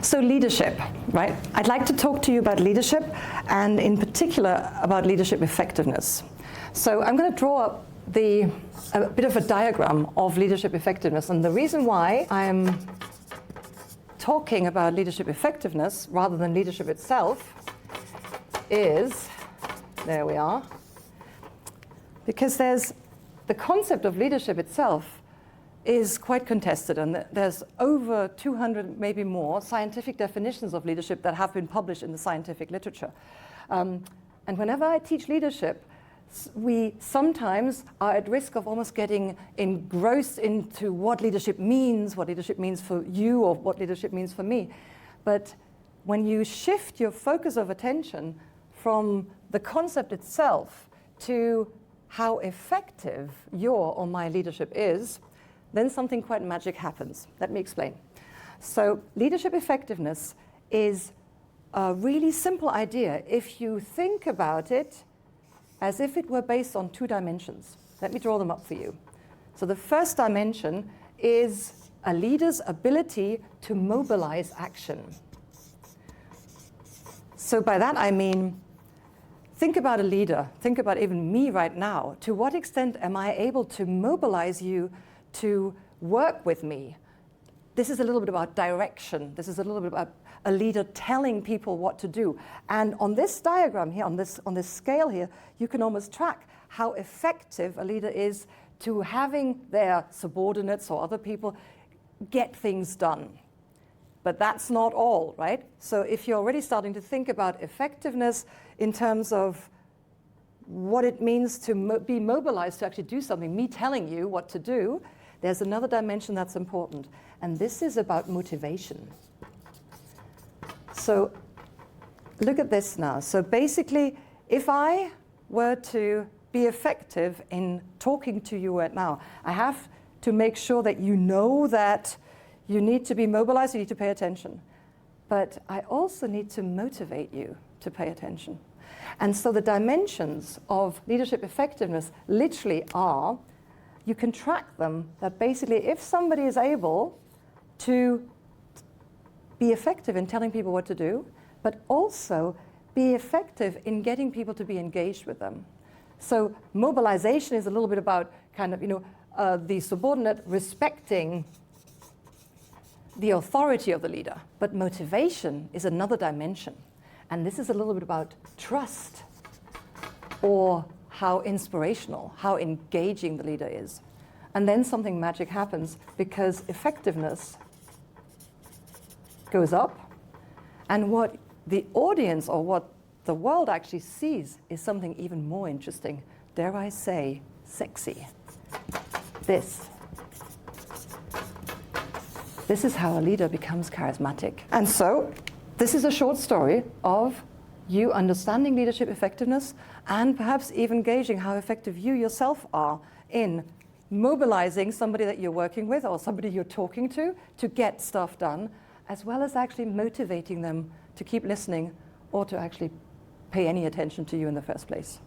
So leadership, right? I'd like to talk to you about leadership, and in particular about leadership effectiveness. So I'm going to draw up a bit of a diagram of leadership effectiveness, and the reason why I'm talking about leadership effectiveness rather than leadership itself is, there we are, because the concept of leadership itself is quite contested, and there's over 200, maybe more, scientific definitions of leadership that have been published in the scientific literature. And whenever I teach leadership, we sometimes are at risk of almost getting engrossed into what leadership means for you, or what leadership means for me. But when you shift your focus of attention from the concept itself to how effective your or my leadership is, then something quite magic happens. Let me explain. So leadership effectiveness is a really simple idea if you think about it as if it were based on two dimensions. Let me draw them up for you. So the first dimension is a leader's ability to mobilize action. So by that I mean, think about a leader, think about even me right now. To what extent am I able to mobilize you to work with me? This is a little bit about direction. This is a little bit about a leader telling people what to do. And on this diagram here, on this scale here, you can almost track how effective a leader is to having their subordinates or other people get things done. But that's not all, right? So if you're already starting to think about effectiveness in terms of what it means to be mobilized to actually do something, me telling you what to do, there's another dimension that's important, and this is about motivation. So look at this now. So basically, if I were to be effective in talking to you right now, I have to make sure that you know that you need to be mobilized, you need to pay attention. But I also need to motivate you to pay attention. And so the dimensions of leadership effectiveness literally are, you can track them, that basically if somebody is able to be effective in telling people what to do, but also be effective in getting people to be engaged with them. So mobilization is a little bit about kind of, the subordinate respecting the authority of the leader. But motivation is another dimension. And this is a little bit about trust, or how inspirational, how engaging the leader is. And then something magic happens, because effectiveness goes up, and what the audience or what the world actually sees is something even more interesting, dare I say, sexy. This is how a leader becomes charismatic. And so this is a short story of you understanding leadership effectiveness, and perhaps even gauging how effective you yourself are in mobilizing somebody that you're working with or somebody you're talking to get stuff done, as well as actually motivating them to keep listening or to actually pay any attention to you in the first place.